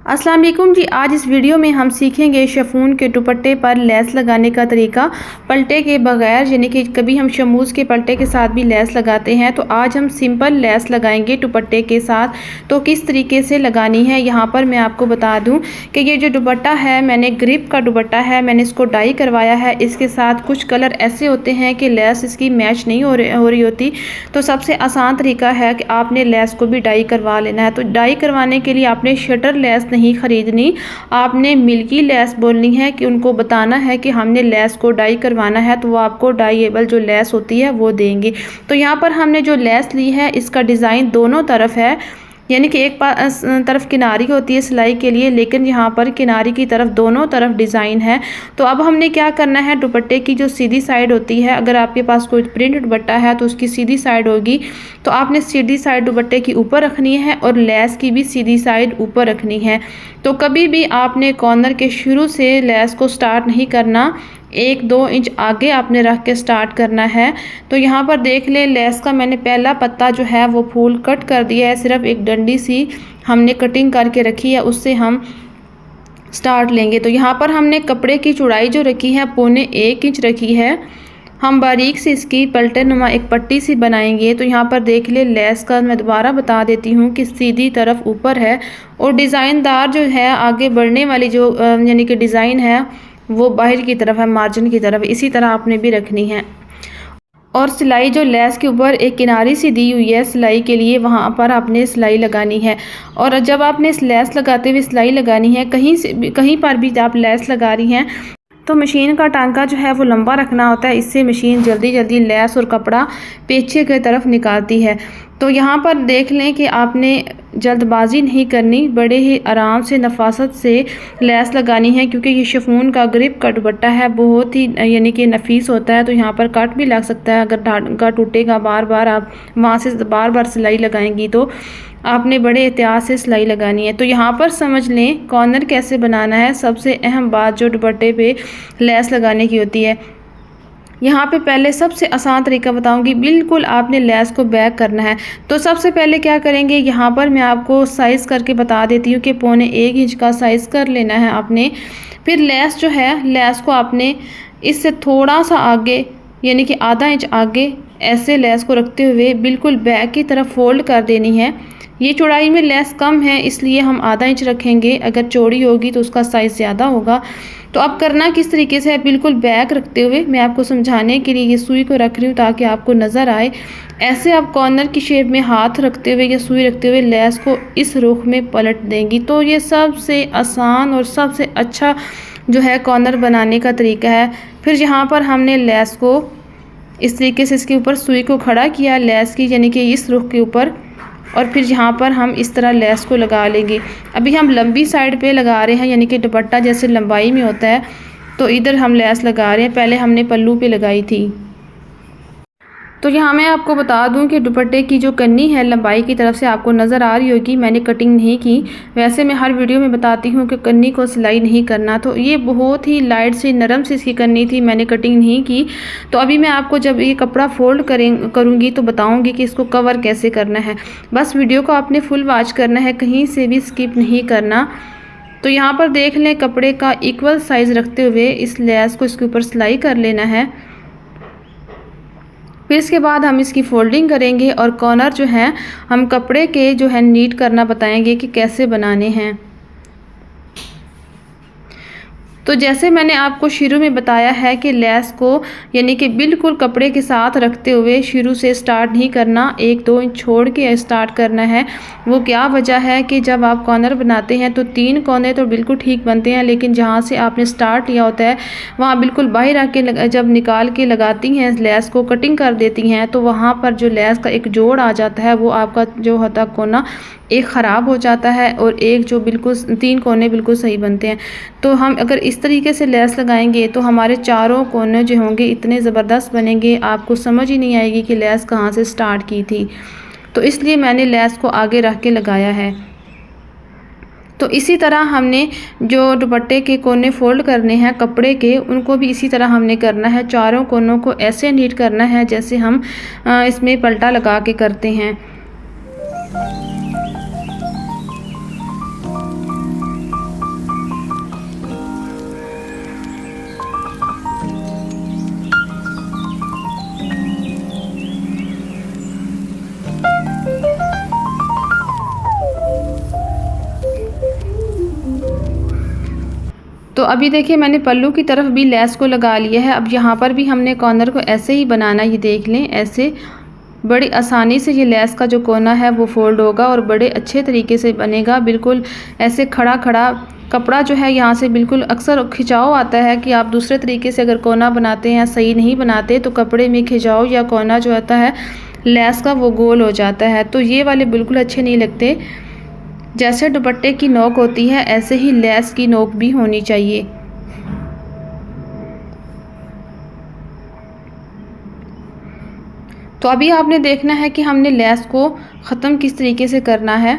अस्सलाम वालेकुम जी। आज इस वीडियो में हम सीखेंगे शिफॉन के दुपट्टे पर लेस लगाने का तरीका पलटे के बगैर, यानी कि कभी हम शमूज़ के पलटे के साथ भी लेस लगाते हैं, तो आज हम सिंपल लेस लगाएंगे दुपट्टे के साथ। तो किस तरीके से लगानी है यहाँ पर मैं आपको बता दूं कि ये जो दुपट्टा है, मैंने ग्रिप का दुपट्टा है, मैंने इसको डाई करवाया है। इसके साथ कुछ कलर ऐसे होते हैं कि लेस इसकी मैच नहीं हो रही होती, तो सबसे आसान तरीका है कि आपने लेस को भी डाई करवा लेना है। तो डाई करवाने के लिए आपने शटर लेस नहीं खरीदनी, आपने मिल्की लेस बोलनी है कि उनको बताना है कि हमने लेस को डाई करवाना है, तो वो आपको डाईएबल जो लेस होती है वो देंगे। तो यहाँ पर हमने जो लेस ली है, इसका डिज़ाइन दोनों तरफ है, यानी कि एक तरफ किनारी होती है सिलाई के लिए, लेकिन यहाँ पर किनारी की तरफ दोनों तरफ डिज़ाइन है। तो अब हमने क्या करना है, दुपट्टे की जो सीधी साइड होती है, अगर आपके पास कोई प्रिंट दुपट्टा है तो उसकी सीधी साइड होगी, तो आपने सीधी साइड दुपट्टे की ऊपर रखनी है और लेस की भी सीधी साइड ऊपर रखनी है। तो कभी भी आपने कॉर्नर के शुरू से लेस को स्टार्ट नहीं करना, 1-2 इंच आगे आपने रख के स्टार्ट करना है। तो यहाँ पर देख लें, लेस का मैंने पहला पत्ता जो है वो फूल कट कर दिया है, सिर्फ एक डंडी सी हमने कटिंग करके रखी है, उससे हम स्टार्ट लेंगे। तो यहाँ पर हमने कपड़े की चौड़ाई जो रखी है 1.25 इंच रखी है। हम बारीक से इसकी पलटे नुमा एक पट्टी सी बनाएंगे। तो यहाँ पर देख ले, लेस का मैं दोबारा बता देती हूँ कि सीधी तरफ ऊपर है और डिज़ाइनदार जो है आगे बढ़ने वाली जो यानी कि डिज़ाइन है वो बाहर की तरफ है, मार्जिन की तरफ। इसी तरह आपने भी रखनी है। और सिलाई जो लेस के ऊपर एक किनारी सी दी हुई है सिलाई के लिए, वहाँ पर आपने सिलाई लगानी है। और जब आपने इस लेस लगाते हुए सिलाई लगानी है, कहीं पर भी आप लेस लगा रही हैं, तो मशीन का टांका जो है वो लंबा रखना होता है, इससे मशीन जल्दी जल्दी लेस और कपड़ा पीछे की तरफ निकालती है। तो यहाँ पर देख लें कि आपने जल्दबाजी नहीं करनी, बड़े ही आराम से नफासत से लेस लगानी है, क्योंकि ये शिफॉन का ग्रिप का दुपट्टा है, बहुत ही यानी कि नफीस होता है। तो यहाँ पर कट भी लग सकता है, अगर धागा टूटेगा, बार बार आप वहाँ से बार बार सिलाई लगाएंगी तो आपने बड़े एहतियात से सिलाई लगानी है। तो यहाँ पर समझ लें कॉर्नर कैसे बनाना है। सबसे अहम बात जो दुपट्टे पे लेस लगाने की होती है, यहाँ पे पहले सबसे आसान तरीका बताऊंगी, बिल्कुल आपने लेस को बैक करना है। तो सबसे पहले क्या करेंगे, यहाँ पर मैं आपको साइज़ करके बता देती हूँ कि 1.25 इंच का साइज़ कर लेना है आपने। फिर लेस जो है, लेस को आपने इससे थोड़ा सा आगे, यानी कि आधा इंच आगे, ऐसे लेस को रखते हुए बिल्कुल बैक की तरफ फोल्ड कर देनी है। ये चौड़ाई में लेस कम है, इसलिए हम आधा इंच रखेंगे, अगर चौड़ी होगी तो उसका साइज़ ज़्यादा होगा। तो अब करना किस तरीके से है, बिल्कुल बैक रखते हुए, मैं आपको समझाने के लिए ये सुई को रख रही हूँ ताकि आपको नज़र आए। ऐसे आप कॉर्नर की शेप में हाथ रखते हुए या सुई रखते हुए लेस को इस रुख में पलट देंगी। तो ये सबसे आसान और सबसे अच्छा जो है कॉर्नर बनाने का तरीका है। फिर यहाँ पर हमने लेस को इस तरीके से इसके ऊपर सुई को खड़ा किया, लेस की यानी कि इस रुख के ऊपर, और फिर यहाँ पर हम इस तरह लेस को लगा लेंगे। अभी हम लंबी साइड पे लगा रहे हैं, यानी कि दुपट्टा जैसे लंबाई में होता है, तो इधर हम लेस लगा रहे हैं, पहले हमने पल्लू पे लगाई थी। तो यहाँ मैं आपको बता दूं कि दुपट्टे की जो कन्नी है लंबाई की तरफ से आपको नज़र आ रही होगी, मैंने कटिंग नहीं की। वैसे मैं हर वीडियो में बताती हूँ कि कन्नी को सिलाई नहीं करना, तो ये बहुत ही लाइट सी नरम सी इसकी कन्नी थी, मैंने कटिंग नहीं की। तो अभी मैं आपको जब ये कपड़ा फोल्ड करूँगी तो बताऊँगी कि इसको कवर कैसे करना है। बस वीडियो को आपने फुल वॉच करना है, कहीं से भी स्किप नहीं करना। तो यहाँ पर देख लें, कपड़े का इक्वल साइज़ रखते हुए इस लेस को इसके ऊपर सिलाई कर लेना है। फिर इसके बाद हम इसकी फोल्डिंग करेंगे और कॉर्नर जो हैं हम कपड़े के जो है नीट करना बताएंगे कि कैसे बनाने हैं। तो जैसे मैंने आपको शुरू में बताया है कि लेस को यानी कि बिल्कुल कपड़े के साथ रखते हुए शुरू से स्टार्ट नहीं करना, 1-2 इंच छोड़ के स्टार्ट करना है। वो क्या वजह है कि जब आप कॉर्नर बनाते हैं तो 3 कोने तो बिल्कुल ठीक बनते हैं, लेकिन जहाँ से आपने स्टार्ट लिया होता है वहाँ बिल्कुल बाहर आके जब निकाल के लगाती हैं लेस को, कटिंग कर देती हैं, तो वहाँ पर जो लेस का एक जोड़ आ जाता है, वो आपका जो होता कोना एक ख़राब हो जाता है और एक जो बिल्कुल 3 कोने बिल्कुल सही बनते हैं। तो हम अगर इस तरीके से लेस लगाएंगे तो हमारे चारों कोने जो होंगे इतने ज़बरदस्त बनेंगे, आपको समझ ही नहीं आएगी कि लेस कहाँ से स्टार्ट की थी। तो इसलिए मैंने लेस को आगे रख के लगाया है। तो इसी तरह हमने जो दुपट्टे के कोने फोल्ड करने हैं कपड़े के, उनको भी इसी तरह हमने करना है। चारों कोनों को ऐसे नीट करना है जैसे हम इसमें पलटा लगा के करते हैं। तो अभी देखिए मैंने पल्लू की तरफ भी लेस को लगा लिया है। अब यहाँ पर भी हमने कॉर्नर को ऐसे ही बनाना, ये देख लें, ऐसे बड़ी आसानी से ये लेस का जो कोना है वो फोल्ड होगा और बड़े अच्छे तरीके से बनेगा। बिल्कुल ऐसे खड़ा खड़ा कपड़ा जो है यहाँ से बिल्कुल अक्सर खिंचाव आता है कि आप दूसरे तरीके से अगर कोना बनाते हैं, सही नहीं बनाते, तो कपड़े में खिंचाव या कोना जो आता है लेस का वो गोल हो जाता है। तो ये वाले बिल्कुल अच्छे नहीं लगते। जैसे दुपट्टे की नोक होती है ऐसे ही लेस की नोक भी होनी चाहिए। तो अभी आपने देखना है कि हमने लेस को ख़त्म किस तरीके से करना है।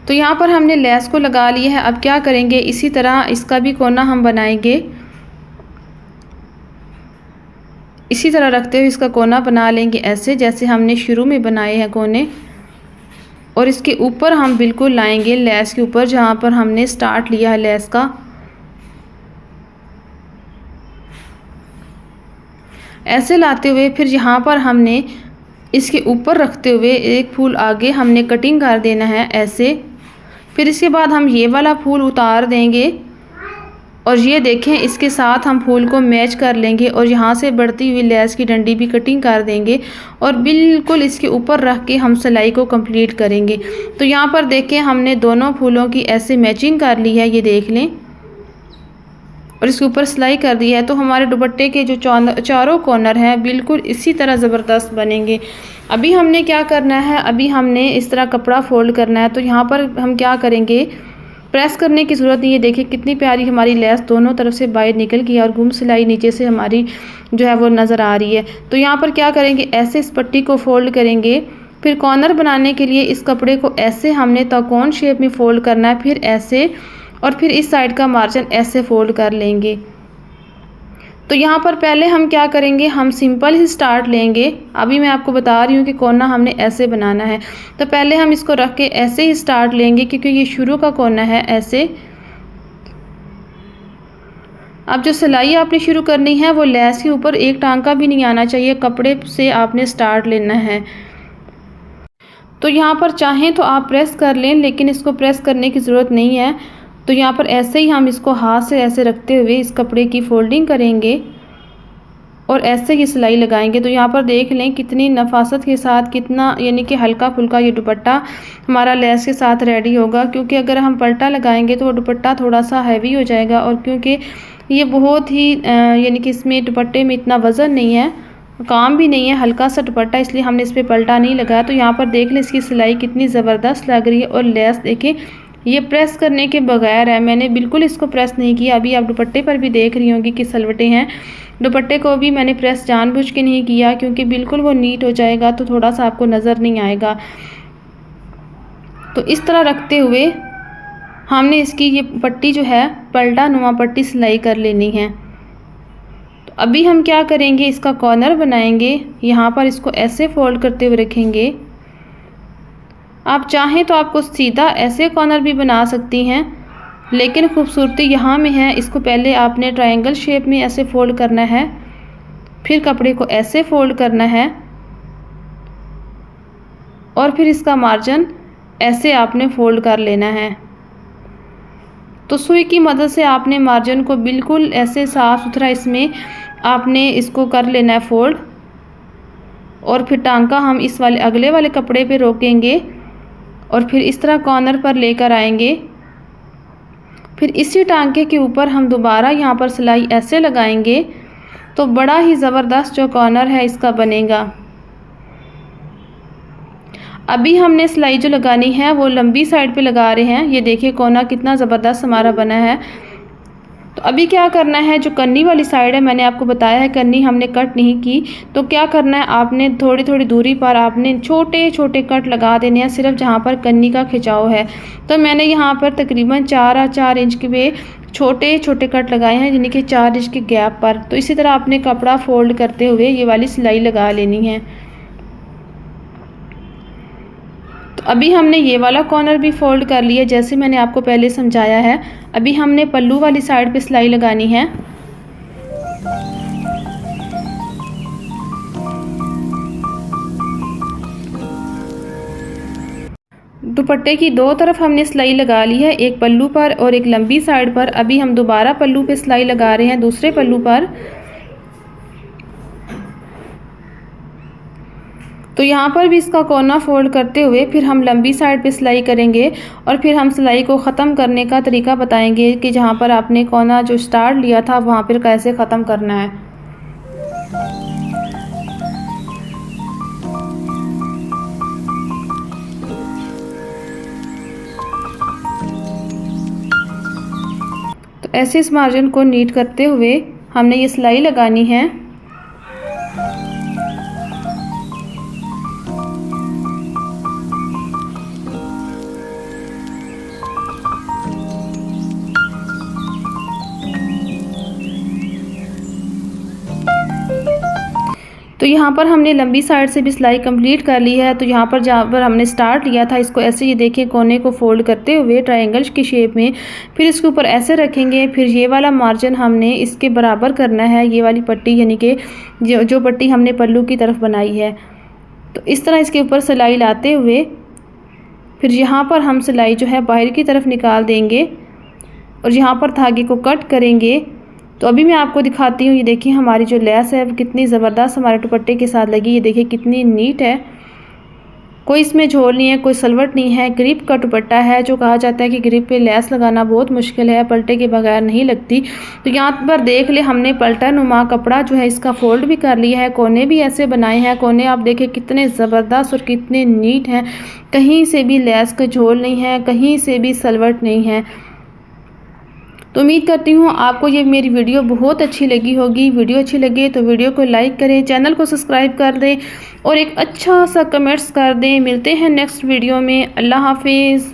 तो यहाँ पर हमने लेस को लगा लिया है। अब क्या करेंगे, इसी तरह इसका भी कोना हम बनाएंगे। इसी तरह रखते हुए इसका कोना बना लेंगे ऐसे जैसे हमने शुरू में बनाए हैं कोने, और इसके ऊपर हम बिल्कुल लाएंगे लेस के ऊपर जहाँ पर हमने स्टार्ट लिया है लेस का। ऐसे लाते हुए फिर यहाँ पर हमने इसके ऊपर रखते हुए एक फूल आगे हमने कटिंग कर देना है ऐसे। फिर इसके बाद हम ये वाला फूल उतार देंगे और ये देखें इसके साथ हम फूल को मैच कर लेंगे और यहाँ से बढ़ती हुई लेस की डंडी भी कटिंग कर देंगे और बिल्कुल इसके ऊपर रख के हम सिलाई को कंप्लीट करेंगे। तो यहाँ पर देखें हमने दोनों फूलों की ऐसे मैचिंग कर ली है, ये देख लें, और इसके ऊपर सिलाई कर दी है। तो हमारे दुपट्टे के जो चारों कॉर्नर हैं बिल्कुल इसी तरह ज़बरदस्त बनेंगे। अभी हमने क्या करना है, अभी हमने इस तरह कपड़ा फोल्ड करना है। तो यहाँ पर हम क्या करेंगे, प्रेस करने की ज़रूरत नहीं है। देखिए कितनी प्यारी हमारी लेस दोनों तरफ से बाहर निकल गई है और गुम सिलाई नीचे से हमारी जो है वो नज़र आ रही है। तो यहाँ पर क्या करेंगे, ऐसे इस पट्टी को फोल्ड करेंगे। फिर कॉर्नर बनाने के लिए इस कपड़े को ऐसे हमने त्रिकोण शेप में फोल्ड करना है, फिर ऐसे, और फिर इस साइड का मार्जिन ऐसे फोल्ड कर लेंगे। तो यहाँ पर पहले हम क्या करेंगे, हम सिंपल ही स्टार्ट लेंगे। अभी मैं आपको बता रही हूँ कि कोना हमने ऐसे बनाना है। तो पहले हम इसको रख के ऐसे ही स्टार्ट लेंगे क्योंकि ये शुरू का कोना है ऐसे। अब जो सिलाई आपने शुरू करनी है वो लेस के ऊपर एक टांका भी नहीं आना चाहिए, कपड़े से आपने स्टार्ट लेना है। तो यहाँ पर चाहें तो आप प्रेस कर लें, लेकिन इसको प्रेस करने की ज़रूरत नहीं है। तो यहाँ पर ऐसे ही हम इसको हाथ से ऐसे रखते हुए इस कपड़े की फोल्डिंग करेंगे और ऐसे ही सिलाई लगाएंगे। तो यहाँ पर देख लें कितनी नफासत के साथ, कितना यानी कि हल्का फुल्का ये दुपट्टा हमारा लेस के साथ रेडी होगा। क्योंकि अगर हम पल्टा लगाएंगे तो वो दुपट्टा थोड़ा सा हैवी हो जाएगा, और क्योंकि ये बहुत ही यानी कि इसमें दुपट्टे में इतना वज़न नहीं है, काम भी नहीं है, हल्का सा दुपट्टा, इसलिए हमने इस पर पल्टा नहीं लगाया। तो यहाँ पर देख लें इसकी सिलाई कितनी ज़बरदस्त लग रही है। और लेस देखें ये प्रेस करने के बगैर है, मैंने बिल्कुल इसको प्रेस नहीं किया। अभी आप दुपट्टे पर भी देख रही होंगी कि सलवटें हैं, दुपट्टे को भी मैंने प्रेस जानबूझ के नहीं किया क्योंकि बिल्कुल वो नीट हो जाएगा तो थोड़ा सा आपको नज़र नहीं आएगा। तो इस तरह रखते हुए हमने इसकी ये पट्टी जो है पलटा नुमा पट्टी सिलाई कर लेनी है। तो अभी हम क्या करेंगे, इसका कॉर्नर बनाएंगे। यहाँ पर इसको ऐसे फोल्ड करते हुए रखेंगे। आप चाहें तो आपको सीधा ऐसे कॉर्नर भी बना सकती हैं, लेकिन खूबसूरती यहाँ में है, इसको पहले आपने ट्रायंगल शेप में ऐसे फोल्ड करना है, फिर कपड़े को ऐसे फोल्ड करना है और फिर इसका मार्जिन ऐसे आपने फोल्ड कर लेना है। तो सुई की मदद से आपने मार्जिन को बिल्कुल ऐसे साफ़ सुथरा इसमें आपने इसको कर लेना है फोल्ड, और फिर टांका हम इस वाले अगले वाले कपड़े पे रोकेंगे और फिर इस तरह कॉर्नर पर लेकर आएंगे। फिर इसी टांके के ऊपर हम दोबारा यहाँ पर सिलाई ऐसे लगाएंगे तो बड़ा ही ज़बरदस्त जो कॉर्नर है इसका बनेगा। अभी हमने सिलाई जो लगानी है वो लंबी साइड पे लगा रहे हैं। ये देखिए कोना कितना ज़बरदस्त हमारा बना है। तो अभी क्या करना है, जो कन्नी वाली साइड है मैंने आपको बताया है कन्नी हमने कट नहीं की, तो क्या करना है, आपने थोड़ी थोड़ी दूरी पर आपने छोटे छोटे कट लगा देने हैं सिर्फ जहाँ पर कन्नी का खिंचाव है। तो मैंने यहाँ पर तकरीबन 4 इंच के छोटे छोटे कट लगाए हैं, यानी कि 4 इंच के गैप पर। तो इसी तरह आपने कपड़ा फोल्ड करते हुए ये वाली सिलाई लगा लेनी है। तो अभी हमने ये वाला कॉर्नर भी फोल्ड कर लिया जैसे मैंने आपको पहले समझाया है। अभी हमने पल्लू वाली साइड पे सिलाई लगानी है। दुपट्टे की दो तरफ हमने सिलाई लगा ली है, एक पल्लू पर और एक लंबी साइड पर। अभी हम दोबारा पल्लू पे सिलाई लगा रहे हैं दूसरे पल्लू पर। तो यहाँ पर भी इसका कोना फोल्ड करते हुए फिर हम लंबी साइड पे सिलाई करेंगे और फिर हम सिलाई को ख़त्म करने का तरीका बताएंगे कि जहाँ पर आपने कोना जो स्टार्ट लिया था वहाँ पर कैसे ख़त्म करना है। तो ऐसे इस मार्जिन को नीट करते हुए हमने ये सिलाई लगानी है। तो यहाँ पर हमने लंबी साइड से भी सिलाई कंप्लीट कर ली है। तो यहाँ पर जहाँ पर हमने स्टार्ट लिया था इसको ऐसे ये देखिए कोने को फोल्ड करते हुए ट्रायंगल की शेप में, फिर इसके ऊपर ऐसे रखेंगे। फिर ये वाला मार्जिन हमने इसके बराबर करना है, ये वाली पट्टी यानी कि जो पट्टी हमने पल्लू की तरफ बनाई है। तो इस तरह इसके ऊपर सिलाई लाते हुए फिर यहाँ पर हम सिलाई जो है बाहर की तरफ निकाल देंगे और यहाँ पर धागे को कट करेंगे। तो अभी मैं आपको दिखाती हूँ, ये देखिए हमारी जो लेस है कितनी ज़बरदस्त हमारे दुपट्टे के साथ लगी। ये देखिए कितनी नीट है, कोई इसमें झोल नहीं है, कोई सलवट नहीं है। ग्रिप का दुपट्टा है, जो कहा जाता है कि ग्रिप पे लेस लगाना बहुत मुश्किल है, पलटे के बगैर नहीं लगती। तो यहाँ पर देख ले हमने पलटा नुमा कपड़ा जो है इसका फोल्ड भी कर लिया है, कोने भी ऐसे बनाए हैं। कोने आप देखें कितने ज़बरदस्त और कितने नीट हैं, कहीं से भी लेस का झोल नहीं है, कहीं से भी सलवट नहीं है। तो उम्मीद करती हूँ आपको ये मेरी वीडियो बहुत अच्छी लगी होगी। वीडियो अच्छी लगे तो वीडियो को लाइक करें, चैनल को सब्सक्राइब कर दें और एक अच्छा सा कमेंट्स कर दें। मिलते हैं नेक्स्ट वीडियो में। अल्लाह हाफिज़।